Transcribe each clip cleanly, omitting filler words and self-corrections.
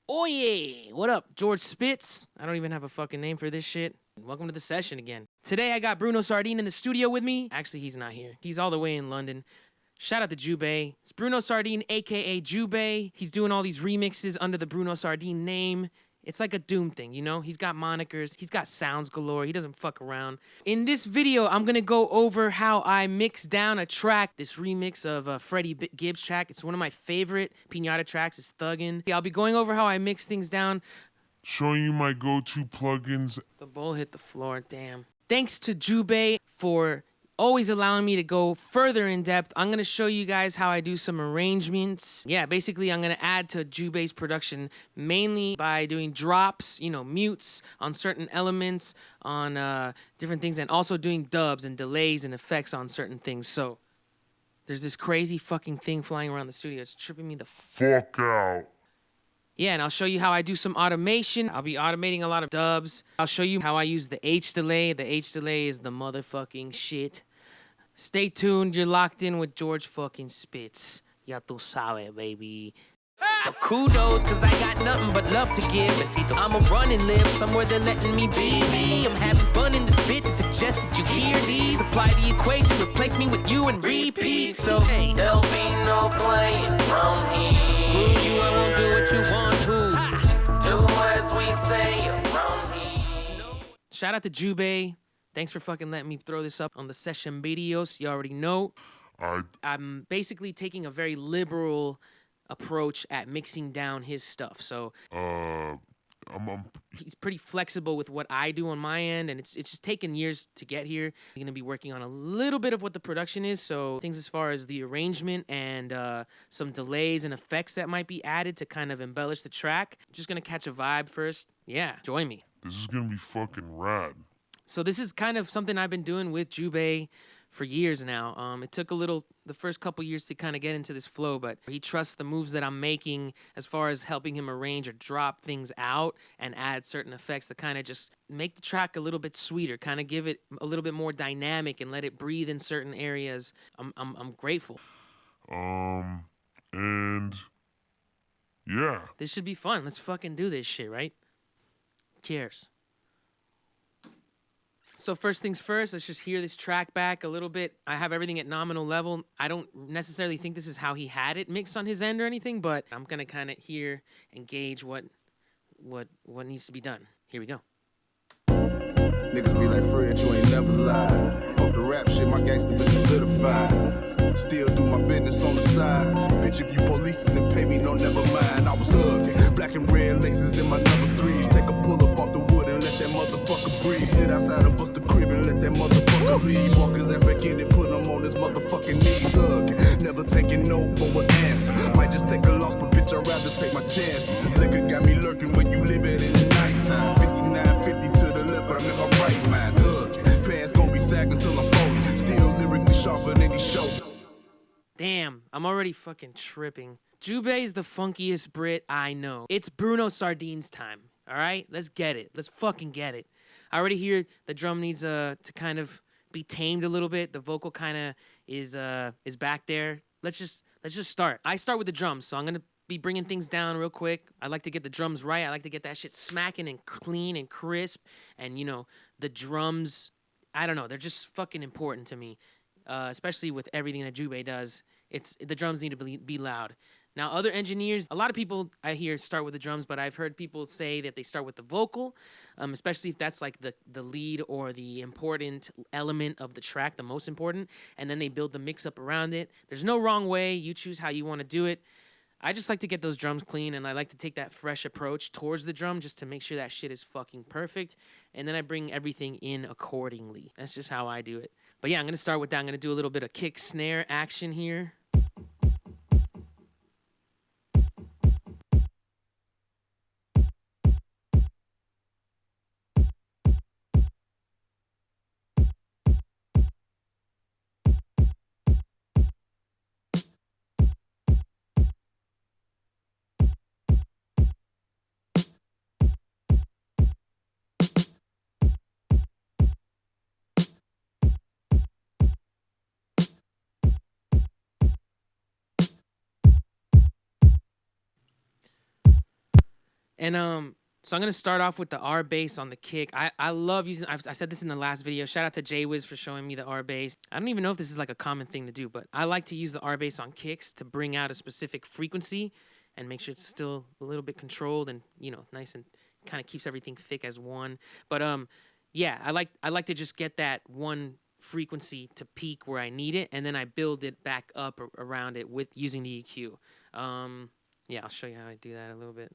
Oh yeah! What up, George Spitz? I don't even have a fucking name for this shit. Welcome to the session again. Today I got Bruno Sardine in the studio with me. Actually, he's not here. He's all the way in London. Shout out to Jewbei. It's Bruno Sardine, aka Jewbei. He's doing all these remixes under the Bruno Sardine name. It's like a Doom thing, you know? He's got monikers, he's got sounds galore, he doesn't fuck around. In this video, I'm gonna go over how I mix down a track, this remix of a Freddie Gibbs track. It's one of my favorite Pinata tracks, it's Thuggin. I'll be going over how I mix things down. Showing you my go-to plugins. The bowl hit the floor, damn. Thanks to Jewbei for always allowing me to go further in depth. I'm gonna show you guys how I do some arrangements. Yeah, basically I'm gonna add to Jewbei's production mainly by doing drops, you know, mutes on certain elements, on different things, and also doing dubs and delays and effects on certain things. So there's this crazy fucking thing flying around the studio. It's tripping me the Fuck out. Yeah, and I'll show you how I do some automation. I'll be automating a lot of dubs. I'll show you how I use the H delay. The H delay is the motherfucking shit. Stay tuned. You're locked in with George fucking Spitz. Ya tu sabe, baby. Well, kudos, cause I got nothing but love to give. I'ma run and live somewhere they're letting me be. I'm having fun in this bitch. I suggest that you hear these. Apply the equation, replace me with you and repeat. So, hey, there'll be no playing from here. Screw you, I won't do what you want to. Do as we say around here. Shout out to Jewbei. Thanks for fucking letting me throw this up on the session videos. You already know. I'm basically taking a very liberal approach at mixing down his stuff. So he's pretty flexible with what I do on my end, and it's just taken years to get here. I'm gonna be working on a little bit of what the production is, so things as far as the arrangement and some delays and effects that might be added to kind of embellish the track. Just gonna catch a vibe first. Yeah, join me. This is gonna be fucking rad. So this is kind of something I've been doing with Jewbei for years now. It took the first couple years to kind of get into this flow, but he trusts the moves that I'm making as far as helping him arrange or drop things out and add certain effects to kind of just make the track a little bit sweeter, kind of give it a little bit more dynamic and let it breathe in certain areas. I'm grateful. And yeah. This should be fun. Let's fucking do this shit, right? Cheers. So first things first, let's just hear this track back a little bit. I have everything at nominal level. I don't necessarily think this is how he had it mixed on his end or anything, but I'm gonna kind of hear and gauge what needs to be done. Here we go. Niggas be like, Fred, you ain't never lied. Fuck the rap shit, my gangster been solidified. Still do my business on the side. Bitch, if you police then pay me, no, never mind. I was thuggin', black and red laces in my number threes. Take a pull up off the wood and let that motherfucker breathe. Sit outside of us the crib and let that motherfucker leave. Walk his ass back in and put him on his motherfucking knees. Thuggin', never taking no for an answer. Might just take a loss, but bitch, I'd rather take my chances. This liquor got me lurking when you living in the nighttime. 59-50 to the left, but I'm in my right mind. Thuggin', pants gon' be sagging till I'm 40. Still lyrically sharper than he showed. Damn, I'm already fucking tripping. Jewbei's the funkiest Brit I know. It's Bruno Sardine's time, all right? Let's get it. Let's fucking get it. I already hear the drum needs to kind of be tamed a little bit. The vocal kind of is back there. Let's just start. I start with the drums, so I'm gonna be bringing things down real quick. I like to get the drums right. I like to get that shit smacking and clean and crisp. And you know, the drums, I don't know, they're just fucking important to me. Especially with everything that Jewbei does, the drums need to be loud. Now, other engineers, a lot of people I hear start with the drums, but I've heard people say that they start with the vocal, especially if that's like the lead or the important element of the track, the most important, and then they build the mix up around it. There's no wrong way. You choose how you want to do it. I just like to get those drums clean, and I like to take that fresh approach towards the drum just to make sure that shit is fucking perfect, and then I bring everything in accordingly. That's just how I do it. But yeah, I'm going to start with that. I'm going to do a little bit of kick snare action here. And so I'm gonna start off with the R bass on the kick. I love using. I said this in the last video. Shout out to Jwiz for showing me the R bass. I don't even know if this is like a common thing to do, but I like to use the R bass on kicks to bring out a specific frequency and make sure it's still a little bit controlled and nice and kind of keeps everything thick as one. But yeah, I like to just get that one frequency to peak where I need it, and then I build it back up around it with using the EQ. Yeah, I'll show you how I do that a little bit.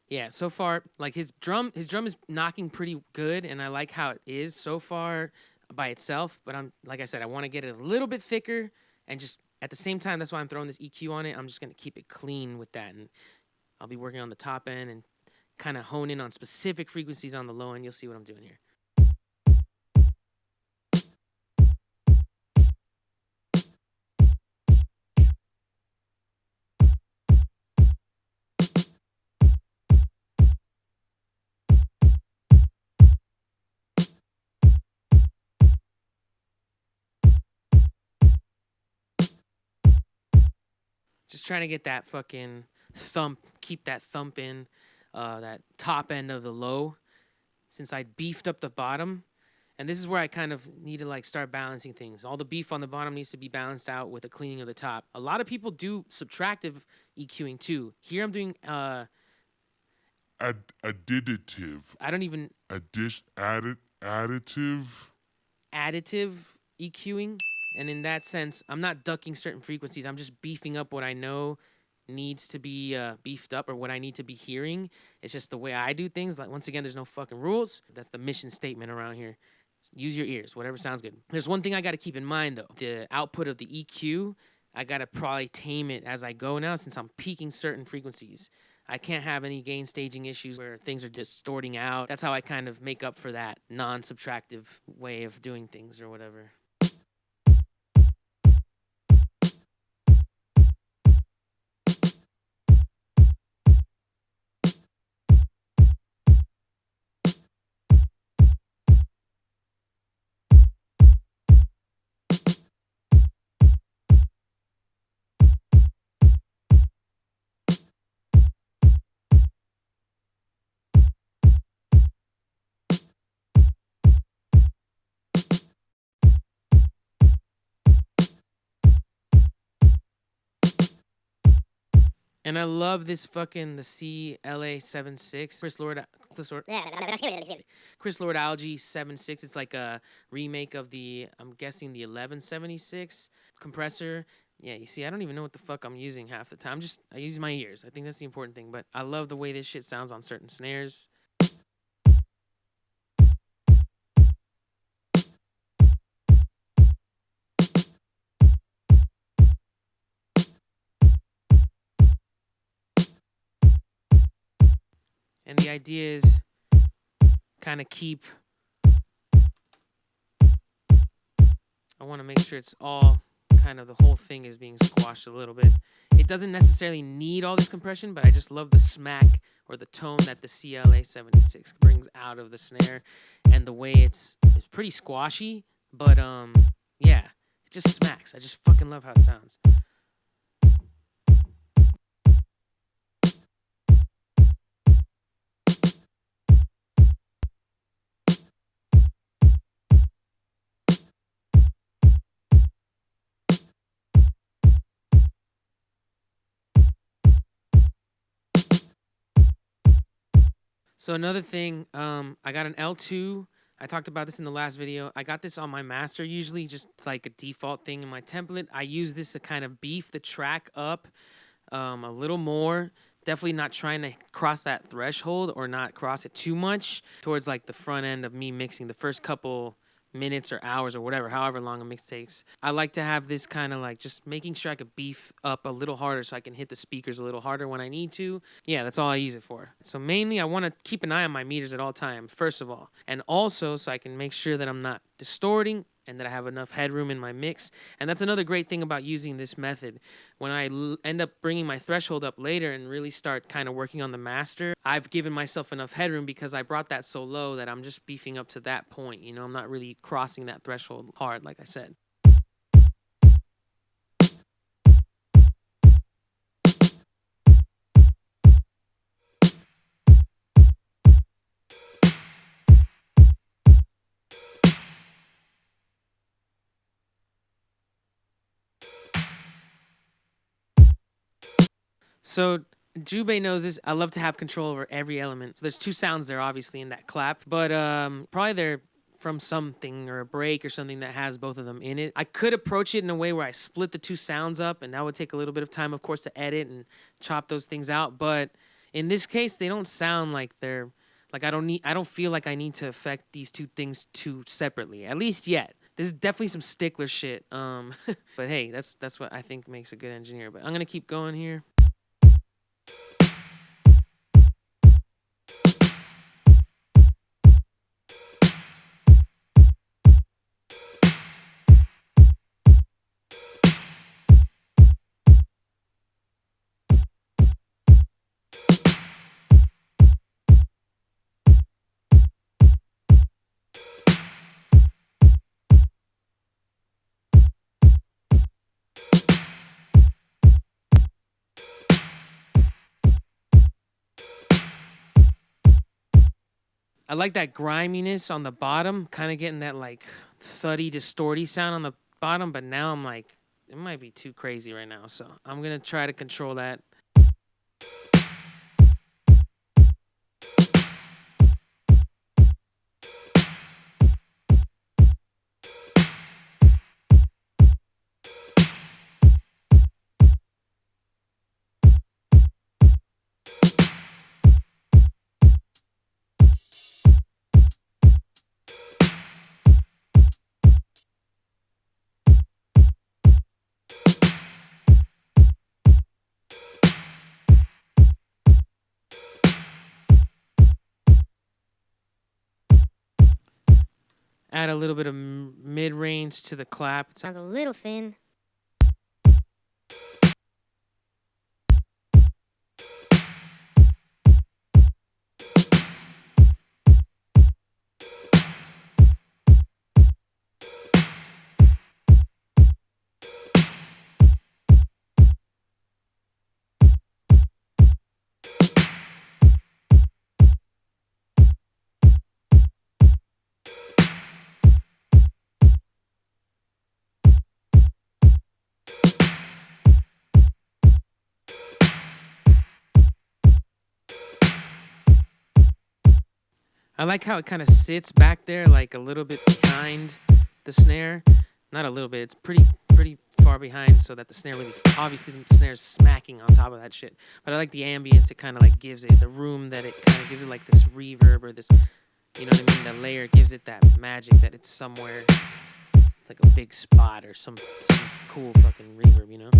Yeah, so far, like his drum is knocking pretty good, and I like how it is so far by itself. But like I said, I want to get it a little bit thicker, and just at the same time, that's why I'm throwing this EQ on it. I'm just gonna keep it clean with that, and I'll be working on the top end and kind of hone in on specific frequencies on the low end. You'll see what I'm doing here. Just trying to get that fucking thump, keep that thump in that top end of the low, since I beefed up the bottom. And this is where I kind of need to like start balancing things. All the beef on the bottom needs to be balanced out with a cleaning of the top. A lot of people do subtractive EQing too. Here I'm doing additive. I don't even Additive. Additive EQing. And in that sense, I'm not ducking certain frequencies. I'm just beefing up what I know needs to be beefed up, or what I need to be hearing. It's just the way I do things. Like, once again, there's no fucking rules. That's the mission statement around here. Use your ears, whatever sounds good. There's one thing I got to keep in mind, though. The output of the EQ, I got to probably tame it as I go now, since I'm peaking certain frequencies. I can't have any gain staging issues where things are distorting out. That's how I kind of make up for that non-subtractive way of doing things or whatever. And I love this fucking the CLA-76 Chris Lord Algae 76. It's like a remake of the, I'm guessing, the 1176 compressor. Yeah, you see, I don't even know what the fuck I'm using half the time. I use my ears. I think that's the important thing. But I love the way this shit sounds on certain snares. And the idea is kind of I want to make sure it's all kind of, the whole thing is being squashed a little bit. It doesn't necessarily need all this compression, but I just love the smack or the tone that the CLA-76 brings out of the snare, and the way it's pretty squashy, but yeah, it just smacks. I just fucking love how it sounds. So another thing, I got an L2. I talked about this in the last video. I got this on my master usually, just like a default thing in my template. I use this to kind of beef the track up a little more. Definitely not trying to cross that threshold or not cross it too much towards like the front end of me mixing. The first couple minutes or hours or whatever, however long a mix takes. I like to have this kind of like just making sure I could beef up a little harder so I can hit the speakers a little harder when I need to. Yeah, that's all I use it for. So mainly I want to keep an eye on my meters at all times, first of all. And also so I can make sure that I'm not distorting and that I have enough headroom in my mix. And that's another great thing about using this method. When I end up bringing my threshold up later and really start kind of working on the master, I've given myself enough headroom because I brought that so low that I'm just beefing up to that point. You know, I'm not really crossing that threshold hard, like I said. So Jewbei knows this. I love to have control over every element. So there's two sounds there, obviously, in that clap. But probably they're from something or a break or something that has both of them in it. I could approach it in a way where I split the two sounds up, and that would take a little bit of time, of course, to edit and chop those things out. But in this case, they don't sound like they're like I don't feel like I need to affect these two things too separately. At least yet. This is definitely some stickler shit. But hey, that's what I think makes a good engineer. But I'm gonna keep going here. I like that griminess on the bottom, kind of getting that like thuddy, distorty sound on the bottom, but now I'm like, it might be too crazy right now. So I'm going to try to control that. Add a little bit of mid-range to the clap. It Sounds a little thin. I like how it kind of sits back there, like a little bit behind the snare. Not a little bit, it's pretty far behind so that the snare really, obviously the snare's smacking on top of that shit. But I like the ambience it kind of like gives it, the room that it kind of gives it like this reverb or this, you know what I mean? The layer gives it that magic that it's somewhere, like a big spot or some cool fucking reverb, you know?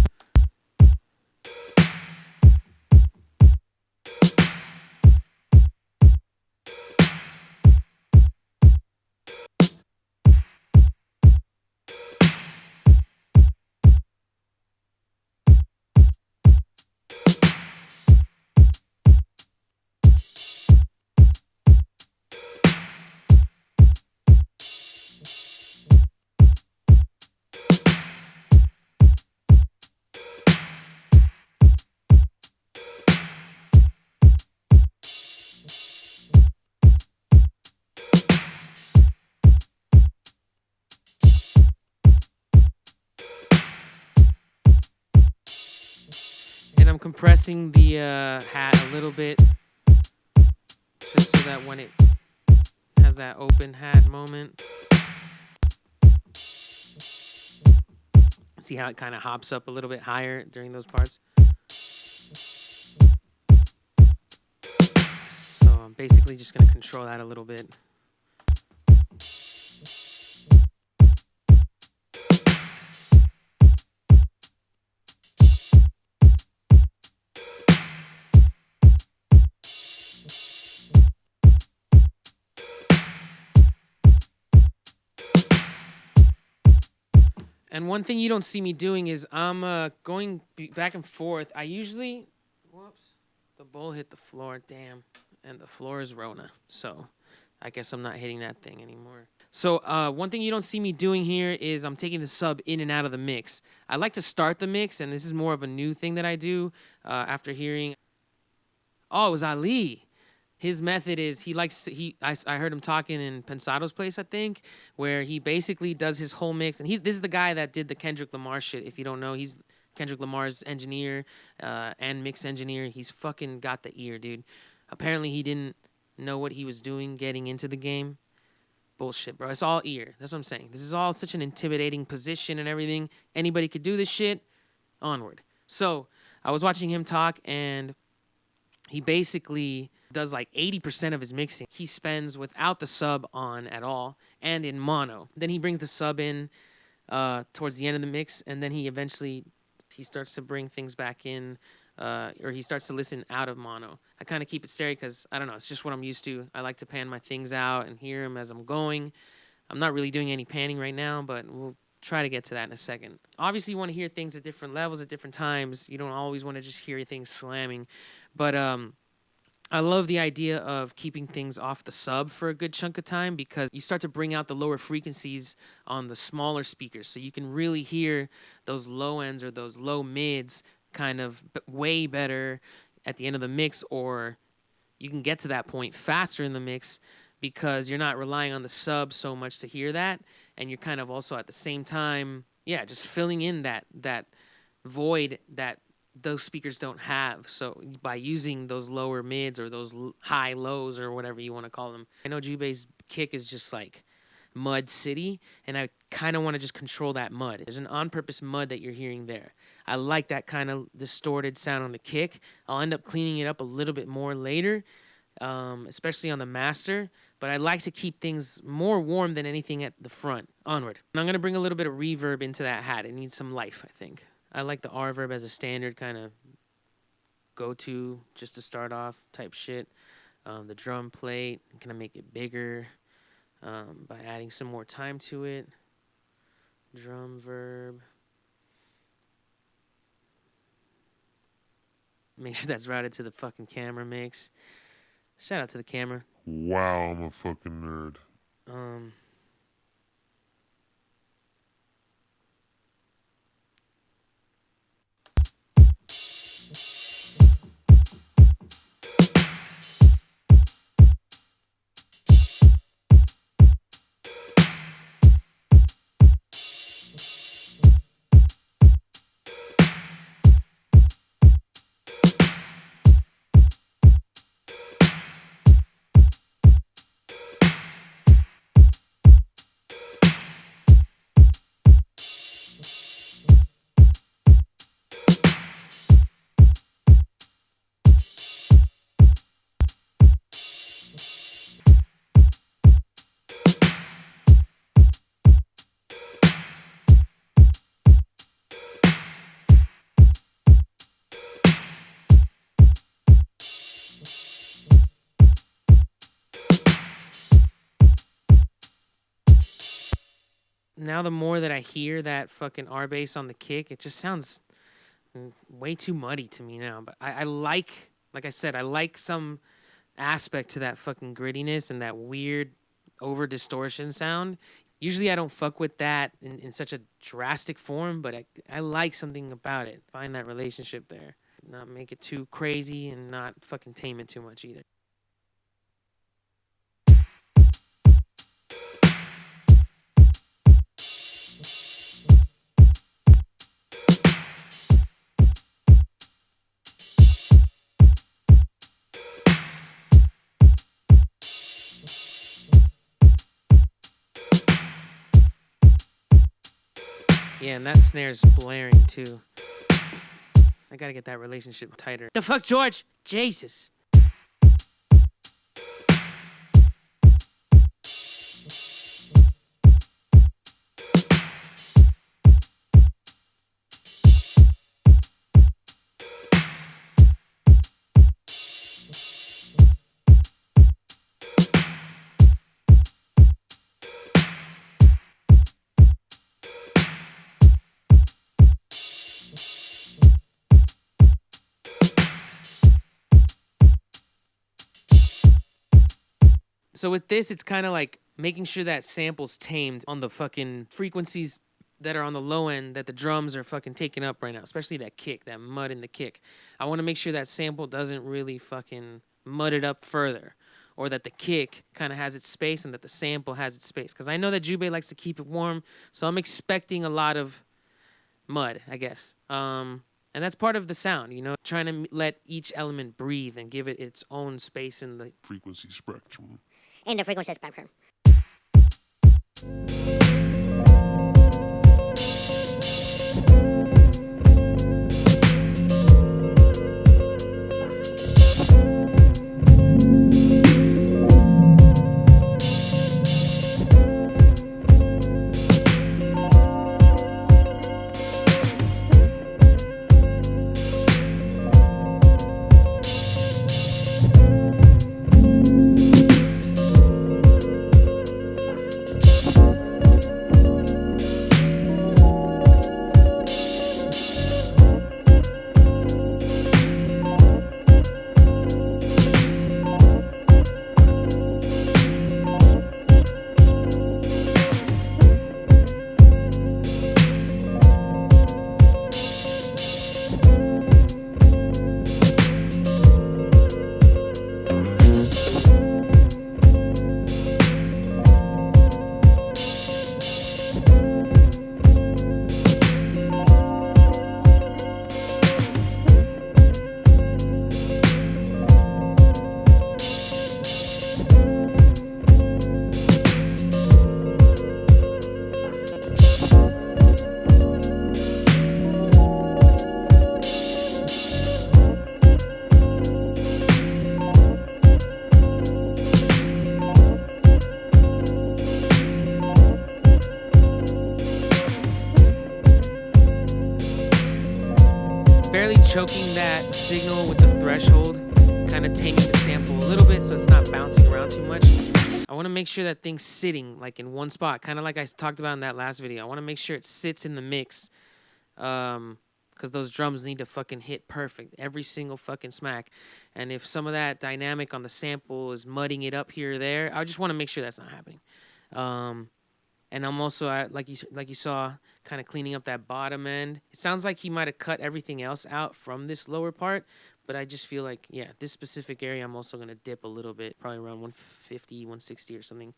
And I'm compressing the hat a little bit, just so that when it has that open hat moment, see how it kind of hops up a little bit higher during those parts. So I'm basically just going to control that a little bit. And one thing you don't see me doing is I'm going back and forth. I usually, whoops, the bowl hit the floor, damn, and the floor is Rona. So I guess I'm not hitting that thing anymore. So one thing you don't see me doing here is I'm taking the sub in and out of the mix. I like to start the mix, and this is more of a new thing that I do after hearing. Oh, it was Ali. His method is I heard him talking in Pensado's place, I think, where he basically does his whole mix. And this is the guy that did the Kendrick Lamar shit. If you don't know, he's Kendrick Lamar's engineer and mix engineer. He's fucking got the ear, dude. Apparently he didn't know what he was doing getting into the game. Bullshit, bro. It's all ear. That's what I'm saying. This is all such an intimidating position and everything. Anybody could do this shit. Onward. So I was watching him talk, and he basically does like 80% of his mixing. He spends without the sub on at all and in mono. Then he brings the sub in towards the end of the mix, and then he starts to bring things back in, or he starts to listen out of mono. I kind of keep it stereo because, I don't know, it's just what I'm used to. I like to pan my things out and hear them as I'm going. I'm not really doing any panning right now, but we'll try to get to that in a second. Obviously, you want to hear things at different levels at different times. You don't always want to just hear things slamming. But I love the idea of keeping things off the sub for a good chunk of time, because you start to bring out the lower frequencies on the smaller speakers. So you can really hear those low ends or those low mids kind of way better at the end of the mix, or you can get to that point faster in the mix because you're not relying on the sub so much to hear that. And you're kind of also at the same time, just filling in that void that those speakers don't have. So by using those lower mids or those high lows or whatever you want to call them. I know Jewbei's kick is just like mud city, and I kind of want to just control that mud. There's an on-purpose mud that you're hearing there. I like that kind of distorted sound on the kick. I'll end up cleaning it up a little bit more later, especially on the master, but I like to keep things more warm than anything at the front. Onward. And I'm going to bring a little bit of reverb into that hat. It needs some life, I think. I like the R-verb as a standard kind of go-to, just to start off type shit. The drum plate, I'm going to make it bigger by adding some more time to it. Drum verb. Make sure that's routed to the fucking camera mix. Shout out to the camera. Wow, I'm a fucking nerd. Now the more that I hear that fucking R bass on the kick, it just sounds way too muddy to me now. But I like I said, I like some aspect to that fucking grittiness and that weird over distortion sound. Usually I don't fuck with that in such a drastic form, but I like something about it. Find that relationship there. Not make it too crazy and not fucking tame it too much either. Yeah, and that snare's blaring too. I gotta get that relationship tighter. The fuck, George? Jesus. So with this, it's kind of like making sure that sample's tamed on the fucking frequencies that are on the low end that the drums are fucking taking up right now, especially that kick, that mud in the kick. I want to make sure that sample doesn't really fucking mud it up further, or that the kick kind of has its space and that the sample has its space. Because I know that Jewbei likes to keep it warm, so I'm expecting a lot of mud, I guess. And that's part of the sound, you know, trying to let each element breathe and give it its own space in the Frequency spectrum. In the frequency spectrum. barely choking that signal with the threshold, kind of taming the sample a little bit so it's not bouncing around too much. I want to make sure that thing's sitting like in one spot, kind of like I talked about in that last video. I want to make sure it sits in the mix, because those drums need to fucking hit perfect every single fucking smack. And if some of that dynamic on the sample is mudding it up here or there, I just want to make sure that's not happening. And I'm also, like you saw, kind of cleaning up that bottom end. It sounds like he might have cut everything else out from this lower part, but I just feel like, yeah, this specific area I'm also going to dip a little bit, probably around 150, 160 or something.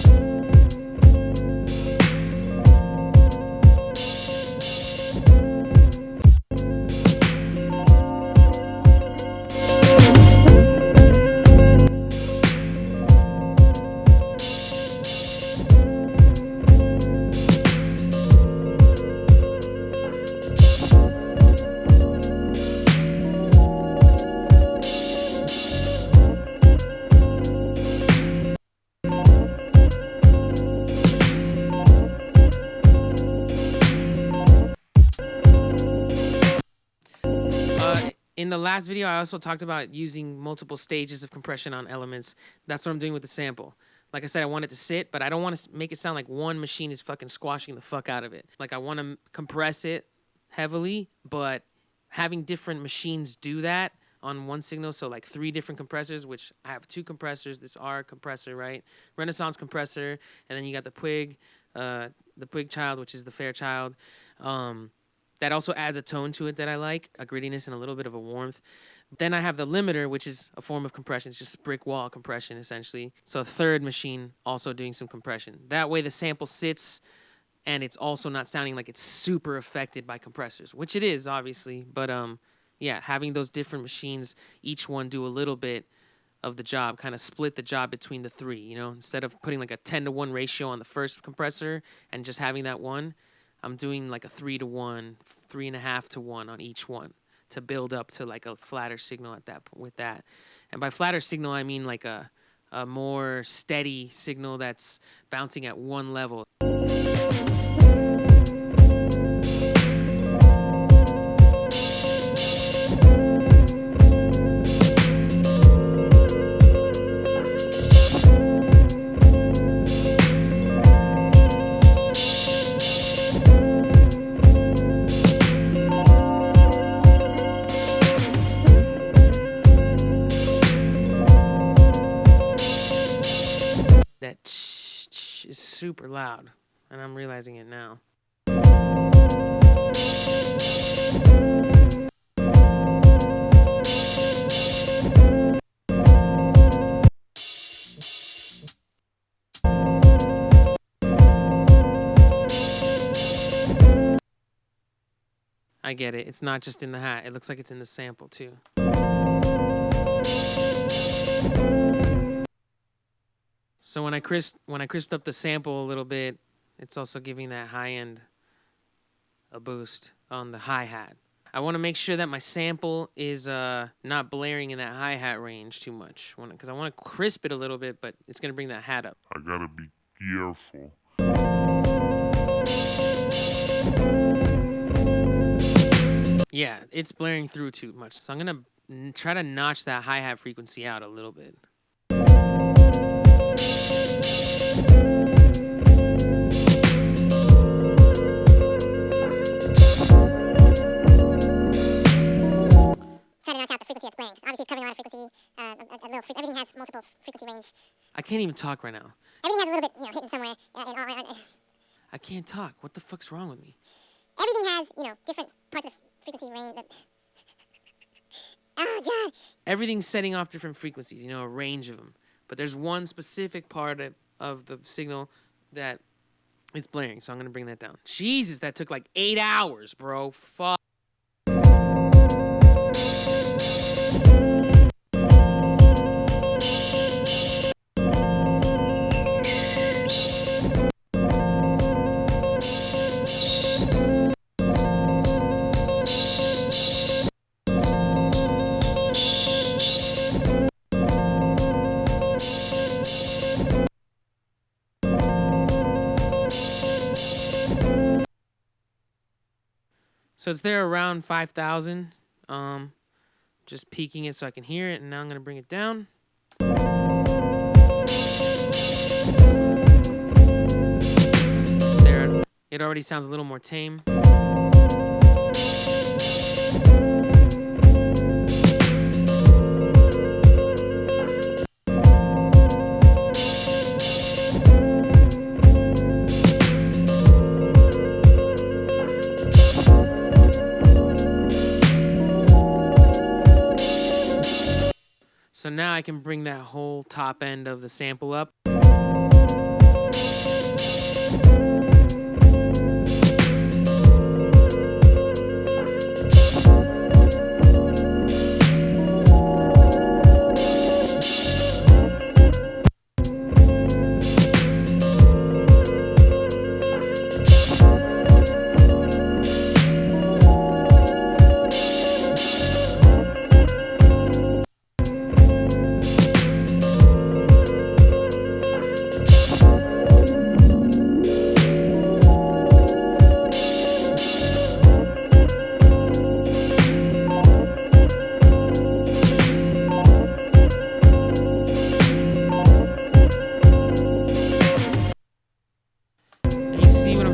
In the last video, I also talked about using multiple stages of compression on elements. That's what I'm doing with the sample. Like I said, I want it to sit, but I don't want to make it sound like one machine is fucking squashing the fuck out of it. Like, I want to compress it heavily, but having different machines do that on one signal, so like 3 different compressors, which I have 2 compressors, this R compressor, right? Renaissance compressor, and then you got the Puig child, which is the Fairchild. That also adds a tone to it that I like, a grittiness and a little bit of a warmth. Then I have the limiter, which is a form of compression. It's just brick wall compression, essentially. So a third machine also doing some compression. That way the sample sits, and it's also not sounding like it's super affected by compressors, which it is, obviously. But yeah, having those different machines, each one do a little bit of the job, kind of split the job between the 3, you know? Instead of putting like a 10-to-1 ratio on the first compressor and just having that one, I'm doing like a 3-to-1, 3.5-to-1 on each one to build up to like a flatter signal at that with that. And by flatter signal, I mean like a more steady signal that's bouncing at one level. super loud, and I'm realizing it now. I get it. It's not just in the hat. It looks like it's in the sample too. So when I crisped up the sample a little bit, it's also giving that high end a boost on the hi-hat. I want to make sure that my sample is not blaring in that hi-hat range too much, because I want to crisp it a little bit, but it's going to bring that hat up. I gotta be careful. Yeah, it's blaring through too much, so I'm going to try to notch that hi-hat frequency out a little bit. Try to notch out the frequency it's playing. Obviously, it's covering a lot of frequency. Everything has multiple frequency range. I can't even talk right now. Everything has a little bit, hidden somewhere. I can't talk. What the fuck's wrong with me? Everything has, different parts of frequency range. Oh God. Everything's setting off different frequencies, a range of them. But there's one specific part of the signal that it's blaring, so I'm gonna bring that down. Jesus, that took like 8 hours, bro. Fuck. So it's there around 5,000. Just peaking it so I can hear it, and now I'm gonna bring it down. There, it already sounds a little more tame. So now I can bring that whole top end of the sample up.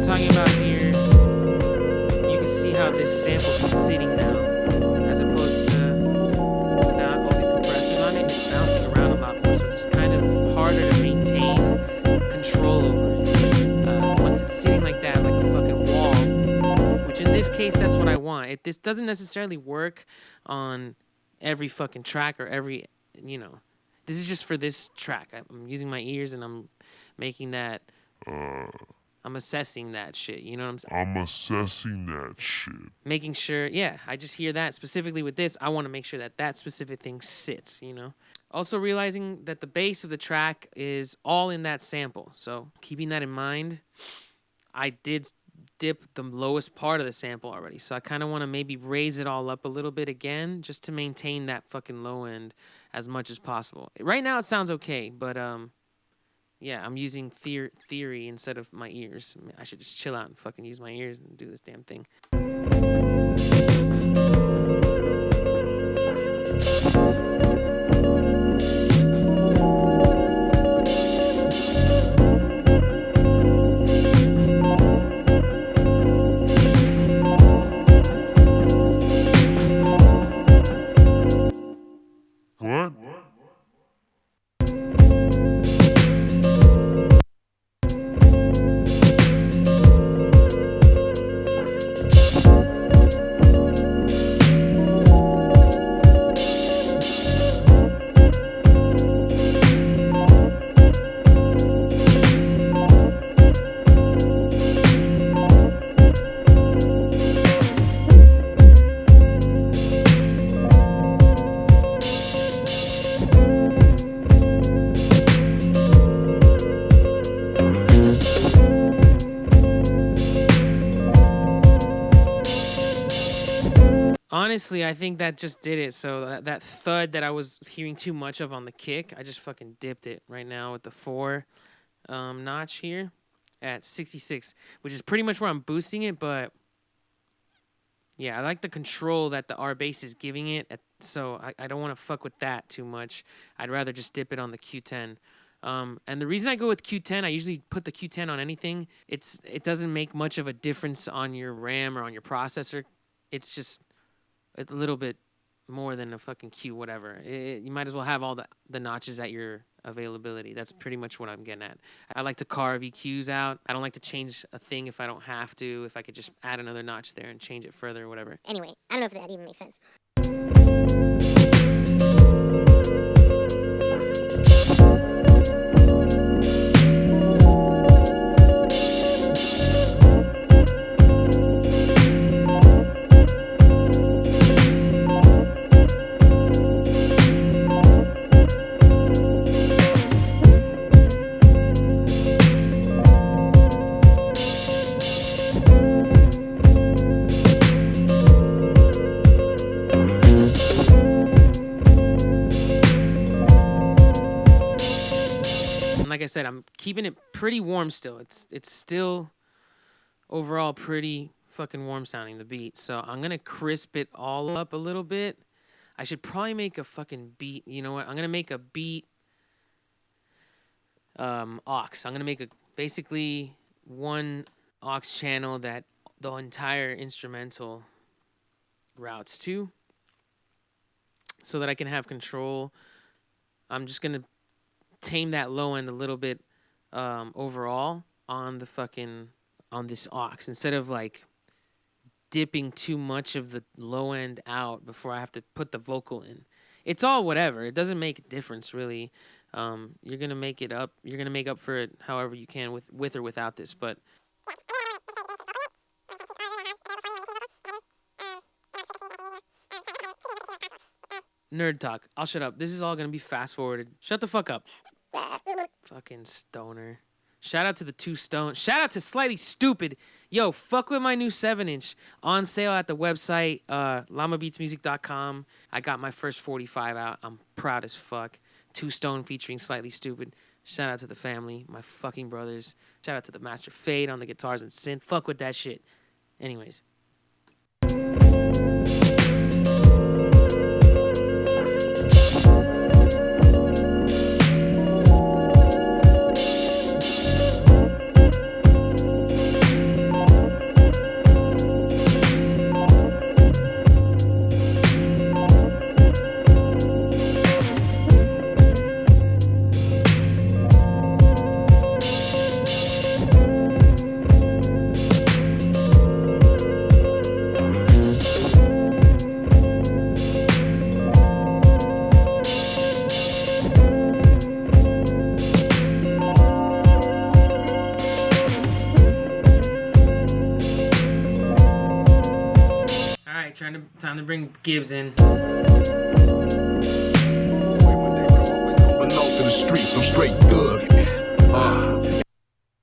Talking about here, you can see how this sample's sitting now, as opposed to without all these compressors on it. It's bouncing around a lot more, so it's kind of harder to maintain control over it. Once it's sitting like that, like a fucking wall, which in this case, that's what I want. This doesn't necessarily work on every fucking track or every, this is just for this track. I'm using my ears and I'm making that. I'm assessing that shit, you know what I'm saying? I'm assessing that shit. Making sure, yeah, I just hear that. Specifically with this, I want to make sure that that specific thing sits, Also realizing that the bass of the track is all in that sample. So keeping that in mind, I did dip the lowest part of the sample already. So I kind of want to maybe raise it all up a little bit again, just to maintain that fucking low end as much as possible. Right now it sounds okay, but yeah, I'm using theory instead of my ears. I should just chill out and fucking use my ears and do this damn thing. What? honestly, I think that just did it. So that thud that I was hearing too much of on the kick, I just fucking dipped it right now with the 4 notch here at 66, which is pretty much where I'm boosting it. But yeah, I like the control that the R bass is giving it. So I don't want to fuck with that too much. I'd rather just dip it on the Q10. And the reason I go with Q10, I usually put the Q10 on anything. It doesn't make much of a difference on your RAM or on your processor. It's just a little bit more than a fucking Q whatever. You might as well have all the notches at your availability. That's pretty much what I'm getting at. I like to carve EQs out. I don't like to change a thing if I don't have to. If I could just add another notch there and change it further or whatever. Anyway, I don't know if that even makes sense. Like I said, I'm keeping it pretty warm still. It's still overall pretty fucking warm sounding, the beat. So I'm going to crisp it all up a little bit. I should probably make a fucking beat. You know what? I'm going to make a beat aux. I'm going to make basically one aux channel that the entire instrumental routes to so that I can have control. I'm just going to tame that low end a little bit overall on this aux instead of like dipping too much of the low end out before I have to put the vocal in. It's all whatever. It doesn't make a difference really. You're gonna make it up. You're gonna make up for it however you can with or without this. But nerd talk. I'll shut up. This is all gonna be fast forwarded. Shut the fuck up. Fucking stoner. Shout out to the 2 Stone. Shout out to Slightly Stupid. Yo, fuck with my new 7-inch on sale at the website, llamabeatsmusic.com. I got my first 45 out. I'm proud as fuck. 2 Stone featuring Slightly Stupid. Shout out to the family, my fucking brothers. Shout out to the Master Fade on the guitars and synth. Fuck with that shit. Anyways. Time to bring Gibbs in. Belong to the streets, I'm straight thuggin'.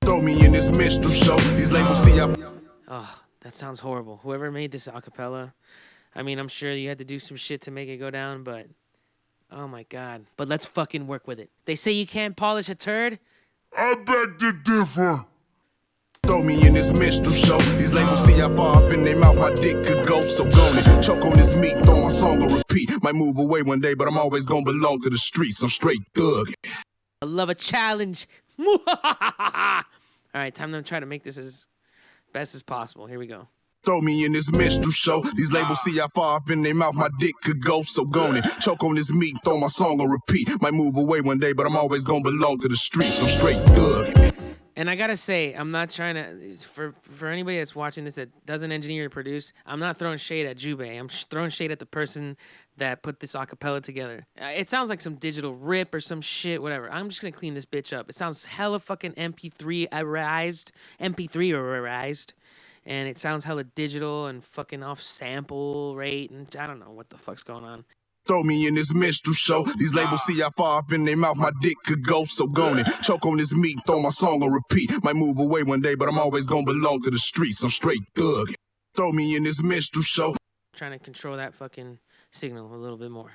Throw me in this minstrel show. These labels see I. Oh, that sounds horrible. Whoever made this acapella, I mean, I'm sure you had to do some shit to make it go down, but oh my god. But let's fucking work with it. They say you can't polish a turd. I beg to differ. Throw me in this minstrel show. These labels see how far up in their mouth my dick could go. So go and choke on this meat, throw my song on repeat. Might move away one day, but I'm always gonna belong to the streets. I'm straight thuggin'. I love a challenge. All right, time to try to make this as best as possible. Here we go. Throw me in this minstrel show. These labels see how far up in their mouth my dick could go. So go and choke on this meat, throw my song on repeat. Might move away one day, but I'm always gonna belong to the streets. I'm straight thuggin'. And I gotta say, I'm not trying to, for anybody that's watching this that doesn't engineer or produce, I'm not throwing shade at Jewbei. I'm throwing shade at the person that put this acapella together. It sounds like some digital rip or some shit, whatever. I'm just gonna clean this bitch up. It sounds hella fucking MP3-arized, and it sounds hella digital and fucking off sample rate, and I don't know what the fuck's going on. Throw me in this minstrel show. These labels see how far up in their mouth my dick could go. So go and choke on this meat, throw my song on repeat. Might move away one day, but I'm always gonna belong to the streets. I'm straight thuggin'. Throw me in this minstrel show. Trying to control that fucking signal a little bit more.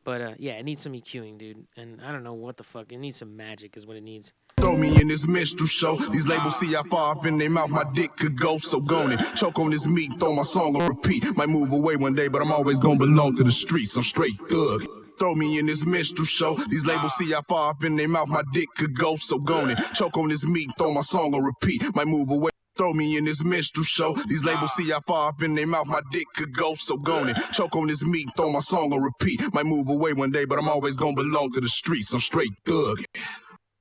But yeah, it needs some EQing, dude. And I don't know what the fuck. It needs some magic is what it needs. Throw me in this minstrel show. These labels see how far up in their mouth my dick could go. So gone and choke on this meat, throw my song on repeat. Might move away one day, but I'm always gonna belong to the streets. I'm straight thug. Throw me in this minstrel show. These labels see how far up in their mouth my dick could go. So gone and choke on this meat, throw my song on repeat. Might move away. Throw me in this minstrel show. These labels see how far up in their mouth my dick could go. So gone and choke on this meat, throw my song on repeat. Might move away one day, but I'm always gonna belong to the streets. I'm straight thug.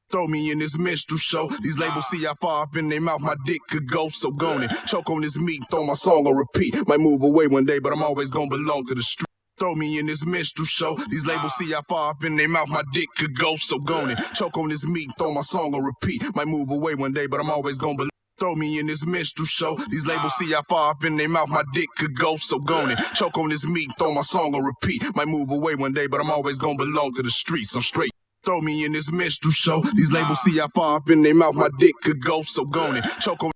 Throw me in this minstrel show. These labels see how far up in their mouth my dick could go. So gone and choke on this meat, throw my song on repeat. Might move away one day, but I'm always gonna belong to the streets. Throw me in this minstrel show. These labels see how far up in their mouth my dick could go. So gone and choke on this meat, throw my song on repeat. Might move away one day, but I'm always gonna belong. Throw me in this minstrel show. These labels see how far up in their mouth my dick could go. So gone and choke on this meat, throw my song on repeat. Might move away one day, but I'm always gonna belong to the streets. I'm straight. Throw me in this minstrel show. These labels see how far up in their mouth my dick could go. So gone and choke on.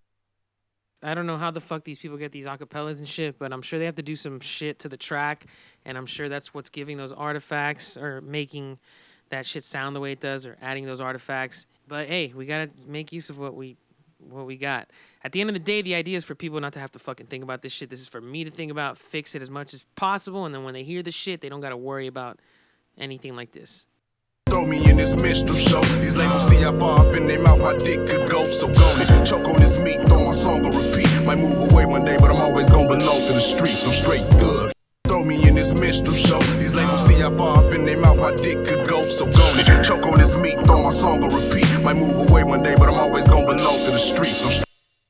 I don't know how the fuck these people get these acapellas and shit, but I'm sure they have to do some shit to the track, and I'm sure that's what's giving those artifacts or making that shit sound the way it does, or adding those artifacts. But hey, we gotta make use of what we got. At the end of the day, the idea is for people not to have to fucking think about this shit. This is for me to think about, fix it as much as possible, and then when they hear the shit, they don't gotta worry about anything like this. Throw me in this minstrel show. These labels see how far up in their mouth my dick could go. So gone and choke on this meat, throw my song on repeat. Might move away one day, but I'm always gonna belong to the streets. I'm straight thug. Throw me in this minstrel show. These labels see how far up in their mouth my dick could go. So gone and choke on this meat, throw my song on repeat. Might move away one day, but I'm always gonna belong to the streets. I'm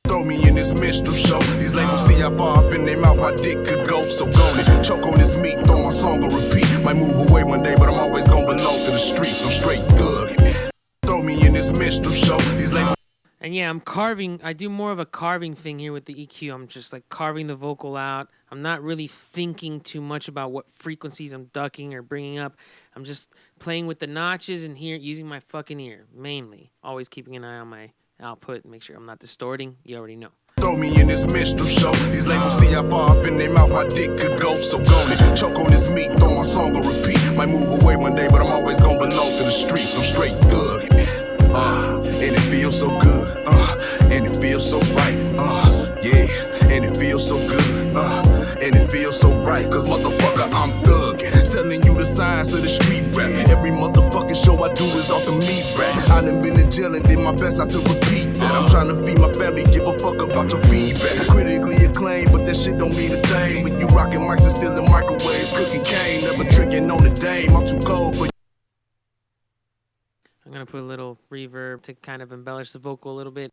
throw me in this minstrel show. These labels see how far up in their mouth my dick could go. So gone and choke on this meat, throw my song on repeat. Might move away one day, but I'm always gonna belong to the streets. I'm straight thug. Throw me in this minstrel show. These labels. And yeah, I'm carving. I do more of a carving thing here with the EQ. I'm just like carving the vocal out. I'm not really thinking too much about what frequencies I'm ducking or bringing up. I'm just playing with the notches and here using my fucking ear, mainly. Always keeping an eye on my output and make sure I'm not distorting. You already know. Throw me in this minstrel show. These labels see how far up in their mouth my dick could go. So gone and choke on this meat, throw my song on repeat. Might move away one day, but I'm always gonna belong to the streets. I'm straight thug. And it feels so good. And it feels so right. Yeah. And it feels so good. And it feels so right. Cause motherfucker, I'm thuggin'. Selling you the science of the street rap. Every motherfucking show I do is off the meat rap. I done been in jail and did my best not to repeat that. I'm trying to feed my family, give a fuck about your feedback. Critically acclaimed, but that shit don't mean a thing. When you rockin' mics and still in microwaves, cooking cane, never tricking on the dame. I'm too cold for. I'm gonna put a little reverb to kind of embellish the vocal a little bit.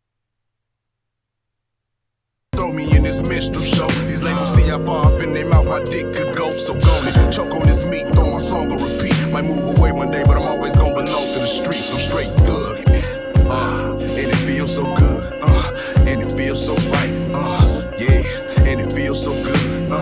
Throw me in this minstrel show. These labels see how far up in their mouth my dick could go. So gone and choke on this meat, throw my song on repeat. Might move away one day, but I'm always gonna belong to the streets. I'm straight thug. And it feels so good. And it feels so right. Yeah. And it feels so good.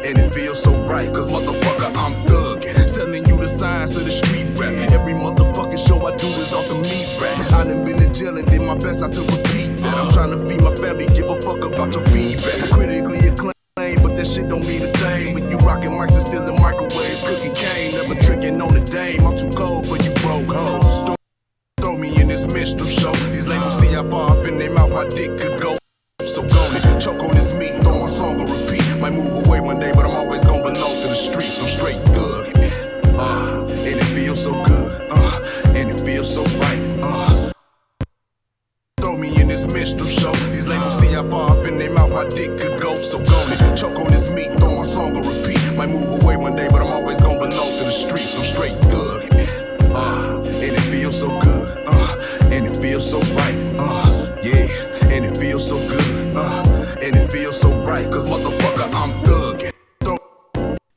And it feels so right. Cause motherfucker, I'm thuggin'. Selling you the science of the street rap. Every motherfucking show I do is off the meat rap. I done been in jail and did my best not to repeat that. I'm trying to feed my family, give a fuck about your feedback. Critically acclaimed, but that shit don't mean a thing. When you rockin' mics and still in microwaves, cooking cane, never tricking on the dame. I'm too cold for you broke hoes. Throw me in this minstrel show. These labels see how far up in their mouth my dick could go. So gone and choke on this meat, throw my song on repeat. Might move away one day, but I'm always gonna belong to the streets. I'm straight thug. And it feels so good. And it feels so right. Throw me in this minstrel show. These labels see how far up in their mouth my dick could go. So gone and choke on this meat, throw my song on repeat. Might move away one day, but I'm always gonna belong to the streets. I'm straight thug. And it feels so good. And it feels so right. Yeah. And it feels so good. And it feels so right. Cause motherfucker, I'm thuggin'.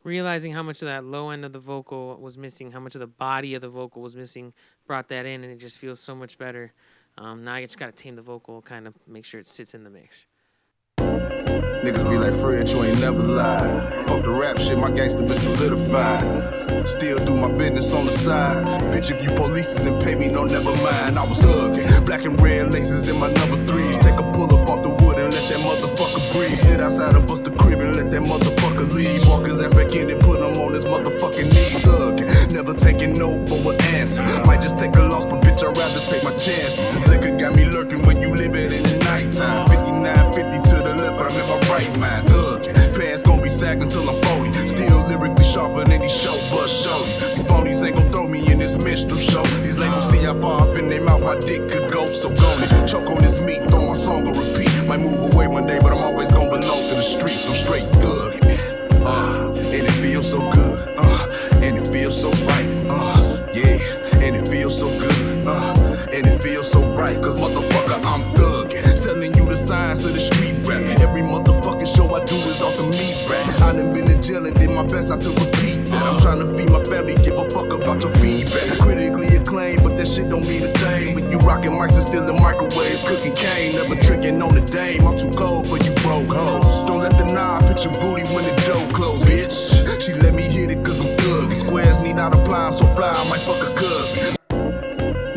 Realizing how much of that low end of the vocal was missing, how much of the body of the vocal was missing, brought that in, and it just feels so much better. Now I just gotta tame the vocal, kind of make sure it sits in the mix. Niggas be like, Fred, you ain't never lied. Fuck the rap shit, my gangster been solidified. Still do my business on the side. Bitch, if you polices, then pay me, no, never mind. I was thuggin', black and red laces in my number 3s. Take a pull up off the wood and let that motherfucker breathe. Sit outside of bust the crib and let that motherfucker leave. dick could go, so gone it. Choke on this meat, throw my song on repeat. Might move away one day, but I'm always gonna belong to the streets. I'm straight thuggin'. And it feels so good. And it feels so right. Yeah, and it feels so good. And it feels so right. Cause motherfucker, I'm thuggin'. Selling you the science of the street rap. Every motherfucking show I do is off the meat rap. I done been to jail and did my best not to repeat that. I'm trying to feed my family, give a fuck about your feedback. Critically acclaimed, but that shit don't mean a thing. When you rockin' mics and still in microwaves, cooking cane, never tricking on the dame. I'm too cold for you broke hoes. Don't let the knob hit your booty when the door close, bitch. She let me hit it cause I'm thuggin'. Squares need not apply, I'm so fly, I might fuck a cousin.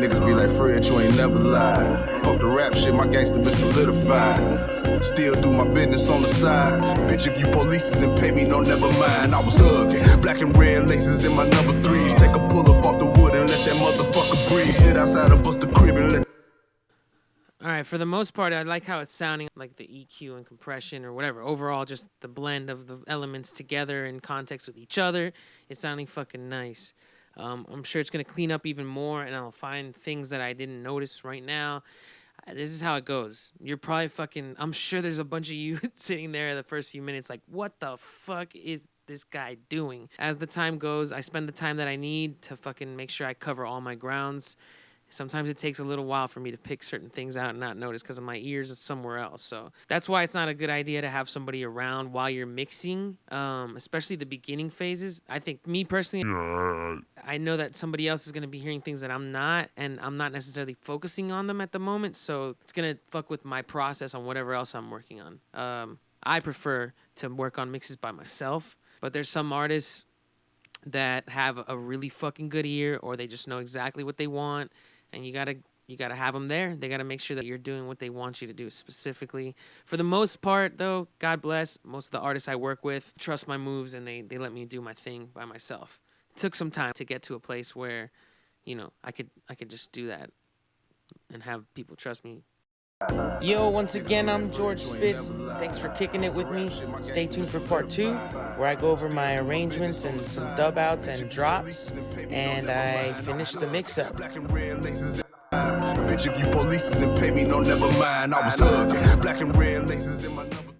Niggas be like, Fred, you ain't never lied. Fuck the rap shit, my gangster been solidified. Still do my business on the side. Bitch, if you polices, then pay me, no, never mind. I was thuggin', black and red laces in my number 3s. Take a pull up off the wood and let that motherfucker breathe. Sit outside of us the crib and let. All right, for the most part, I like how it's sounding, like the EQ and compression or whatever. Overall, just the blend of the elements together in context with each other. It's sounding fucking nice. I'm sure it's going to clean up even more, and I'll find things that I didn't notice right now. This is how it goes. You're probably fucking... I'm sure there's a bunch of you sitting there the first few minutes like, what the fuck is this guy doing? As the time goes, I spend the time that I need to fucking make sure I cover all my grounds. Sometimes it takes a little while for me to pick certain things out and not notice because of my ears are somewhere else. So that's why it's not a good idea to have somebody around while you're mixing, especially the beginning phases. I think, me personally, I know that somebody else is going to be hearing things that I'm not, and I'm not necessarily focusing on them at the moment. So it's going to fuck with my process on whatever else I'm working on. I prefer to work on mixes by myself, but there's some artists that have a really fucking good ear, or they just know exactly what they want. And you gotta have them there. They gotta make sure that you're doing what they want you to do specifically. For the most part, though, God bless, most of the artists I work with trust my moves and they let me do my thing by myself. It took some time to get to a place where, you know, I could just do that and have people trust me. Yo, once again, I'm George Spitz. Thanks for kicking it with me. Stay tuned for part 2, where I go over my arrangements and some dub outs and drops, and I finish the mix up. Bitch, if you polices, then pay me, no, never mind. I was thuggin', black and red laces in my number.